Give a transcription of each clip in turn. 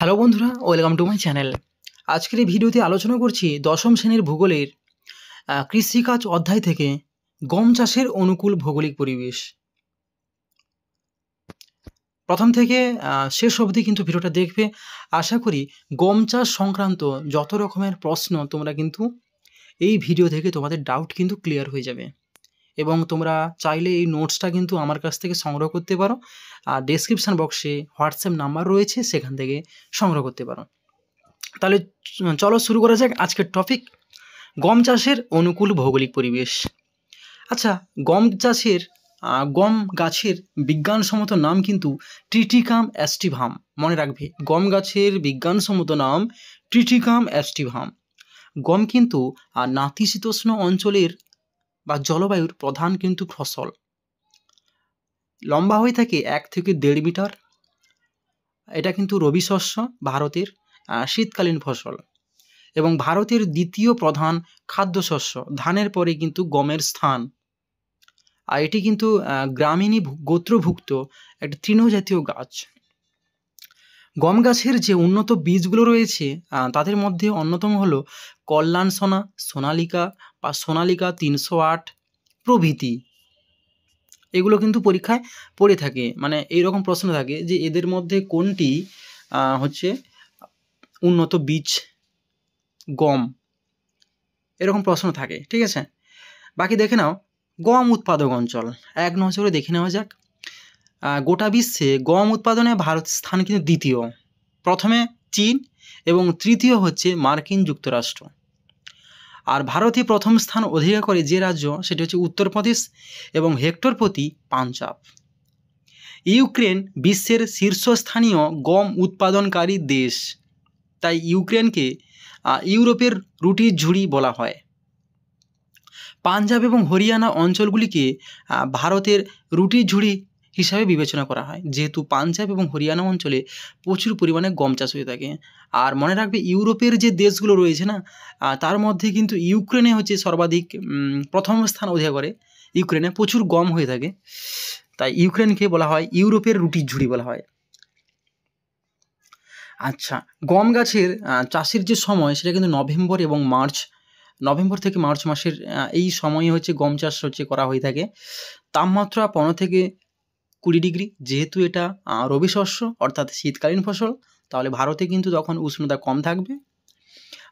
Hello বন্ধুরা, welcome to my channel. আজকের এই ভিডিওতে আলোচনা করছি দশম শ্রেণীর ভূগোলের কৃষিকাজ অধ্যায় থেকে গম চাষের অনুকূল ভৌগোলিক পরিবেশ। প্রথম থেকে শেষ অবধি কিন্তু ভিডিওটা দেখবে। আশা করি গম চাষ সংক্রান্ত যত রকমের প্রশ্ন তোমরা কিন্তু এই ভিডিও থেকে তোমাদের ডাউট কিন্তু ক্লিয়ার হয়ে যাবে এবং তোমরা চাইলে এই নোটসটা কিন্তু আমার কাছ থেকে সংগ্রহ করতে পারো। আর ডেসক্রিপশান বক্সে হোয়াটসঅ্যাপ নাম্বার রয়েছে, সেখান থেকে সংগ্রহ করতে পারো। তাহলে চলো শুরু করা যাক আজকের টপিক, গম চাষের অনুকূল ভৌগোলিক পরিবেশ। আচ্ছা, গম গাছের বিজ্ঞানসম্মত নাম কিন্তু ট্রিটিকাম অ্যাস্টিভাম। মনে রাখবে, গম গাছের বিজ্ঞানসম্মত নাম ট্রিটিকাম অ্যাস্টিভাম। গম কিন্তু নাতিশীতোষ্ণ অঞ্চলের বা জলবায়ুর প্রধান কিন্তু ফসল। লম্বা হয়ে থাকে 1 থেকে 1.5 মিটার। এটা কিন্তু রবি শস্য, ভারতের শীতকালীন ফসল এবং ভারতের দ্বিতীয় প্রধান খাদ্যশস্য। ধানের পরে কিন্তু গমের স্থান। আর এটি কিন্তু গ্রামীণ গোত্রভুক্ত একটা তৃণজাতীয় গাছ। গম গাছের যে উন্নত বীজগুলো রয়েছে তাদের মধ্যে অন্যতম হলো কল্যাণ সোনা, সোনালিকা বা সোনালিকা 308 প্রভৃতি। এগুলো কিন্তু পরীক্ষায় পড়ে থাকে, মানে এইরকম প্রশ্ন থাকে যে এদের মধ্যে কোনটি হচ্ছে উন্নত বীজ গম, এরকম প্রশ্ন থাকে। ঠিক আছে, বাকি দেখে নাও। গম উৎপাদক অঞ্চল এক নজরে দেখে নেওয়া যাক। গোটা বিশ্বে গম উৎপাদনে ভারতের স্থান কিন্তু দ্বিতীয়। প্রথমে চীন এবং তৃতীয় হচ্ছে মার্কিন যুক্তরাষ্ট্র। আর ভারতে প্রথম স্থান অধিকার করে যে রাজ্য, সেটি হচ্ছে উত্তরপ্রদেশ এবং হেক্টর প্রতি পাঞ্জাব। ইউক্রেন বিশ্বের শীর্ষস্থানীয় গম উৎপাদনকারী দেশ, তাই ইউক্রেনকে ইউরোপের রুটির ঝুড়ি বলা হয়। পাঞ্জাব এবং হরিয়ানা অঞ্চলগুলিকে ভারতের রুটির ঝুড়ি হিসাবে বিবেচনা করা হয়, যেহেতু পাঞ্জাব এবং হরিয়ানা অঞ্চলে প্রচুর পরিমাণে গম চাষ হয়ে থাকে। আর মনে রাখবে, ইউরোপের যে দেশগুলো রয়েছে না, তার মধ্যে কিন্তু ইউক্রেনে হচ্ছে সর্বাধিক প্রথম স্থান অধিকার করে। ইউক্রেনে প্রচুর গম হয়ে থাকে, তাই ইউক্রেনকে বলা হয় ইউরোপের রুটির ঝুড়ি বলা হয়। আচ্ছা, গম গাছের চাষের যে সময়, সেটা কিন্তু নভেম্বর থেকে মার্চ মাসের এই সময়ে হচ্ছে গম চাষ করা হয়ে থাকে। তাপমাত্রা 15 থেকে 20 ডিগ্রি। যেহেতু এটা রবি শস্য অর্থাৎ শীতকালীন ফসল, তাহলে ভারতে কিন্তু তখন উষ্ণতা কম থাকবে।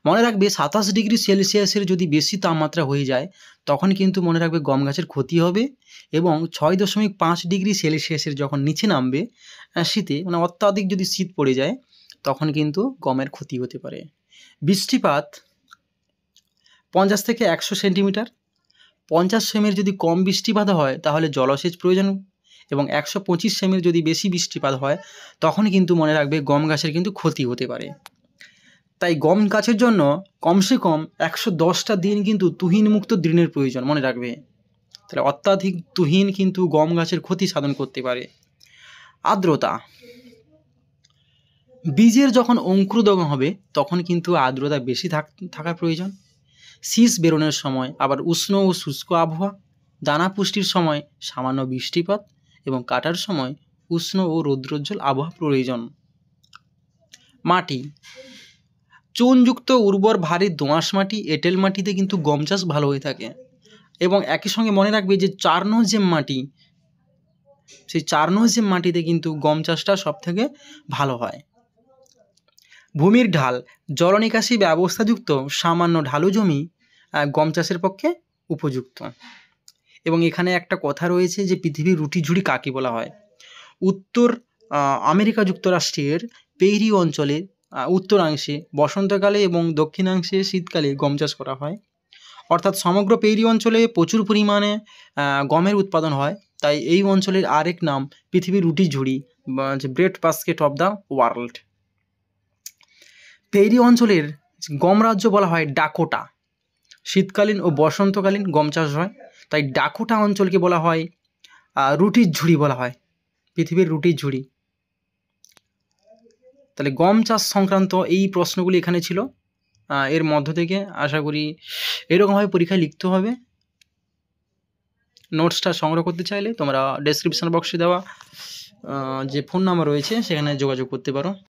মনে রাখবে, 27 ডিগ্রি সেলসিয়াসের যদি বেশি তাপমাত্রা হয়ে যায়, তখন কিন্তু মনে রাখবে গম গাছের ক্ষতি হবে। এবং 6.5 ডিগ্রি সেলসিয়াসের যখন নিচে নামবে শীতে, মানে অত্যাধিক যদি শীত পড়ে যায়, তখন কিন্তু গমের ক্ষতি হতে পারে। বৃষ্টিপাত 50 থেকে 100 সেন্টিমিটার। 50 সেমের যদি কম বৃষ্টিপাত হয়, তাহলে জলসেচ প্রয়োজন, এবং 125 সেমের যদি বেশি বৃষ্টিপাত হয়, তখন কিন্তু মনে রাখবে গম গাছের কিন্তু ক্ষতি হতে পারে। তাই গম গাছের জন্য কমসে কম 110টা দিন কিন্তু তুহিনমুক্ত দিনের প্রয়োজন, মনে রাখবে। তাহলে অত্যাধিক তুহিন কিন্তু গম গাছের ক্ষতি সাধন করতে পারে। আর্দ্রতা, বীজের যখন অঙ্কুরোদ্গম হবে, তখন কিন্তু আর্দ্রতা বেশি থাকার প্রয়োজন। শীষ বেরোনোর সময় আবার উষ্ণ ও শুষ্ক আবহাওয়া, দানা পুষ্টির সময় সামান্য বৃষ্টিপাত এবং কাটার সময় উষ্ণ ও রৌদ্রোজ্জ্বল আবহাওয়া প্রয়োজন। মাটি, চুনযুক্ত উর্বর ভারী দোআঁশ মাটি, এঁটেল মাটিতে কিন্তু গম চাষ ভালো হয়ে থাকে। এবং একই সঙ্গে মনে রাখবে যে চারনোজেম মাটি, সেই চারনোজেম মাটিতে কিন্তু গম চাষটা সবথেকে ভালো হয়। ভূমির ঢাল, জলনিকাশি ব্যবস্থাযুক্ত সামান্য ঢালু জমি গম চাষের পক্ষে উপযুক্ত। এবং এখানে একটা কথা রয়েছে যে পৃথিবীর রুটি ঝুড়ি কাকে বলা হয়। উত্তর আমেরিকা যুক্তরাষ্ট্রের পেইরি অঞ্চলে উত্তরাংশে বসন্তকালে এবং দক্ষিণাংশে শীতকালে গম চাষ করা হয়। অর্থাৎ সমগ্র পেইরি অঞ্চলে প্রচুর পরিমাণে গমের উৎপাদন হয়, তাই এই অঞ্চলের আরেক নাম পৃথিবীর রুটি ঝুড়ি বা bread basket of the world. Prairie অঞ্চলের গম রাজ্য বলা হয় ডাকোটা। শীতকালীন ও বসন্তকালীন গম চাষ হয়, তাই ডাকোটা অঞ্চলকে বলা হয় রুটির ঝুড়ি বলা হয়, পৃথিবীর রুটির ঝুড়ি। তাহলে গম চাষ সংক্রান্ত এই প্রশ্নগুলি এখানে ছিল। এর মধ্য থেকে আশা করি এরকমভাবে পরীক্ষায় লিখতে হবে। নোটসটা সংগ্রহ করতে চাইলে তোমরা ডেসক্রিপশন বক্সে দেওয়া যে ফোন নাম্বার রয়েছে, সেখানে যোগাযোগ করতে পারো।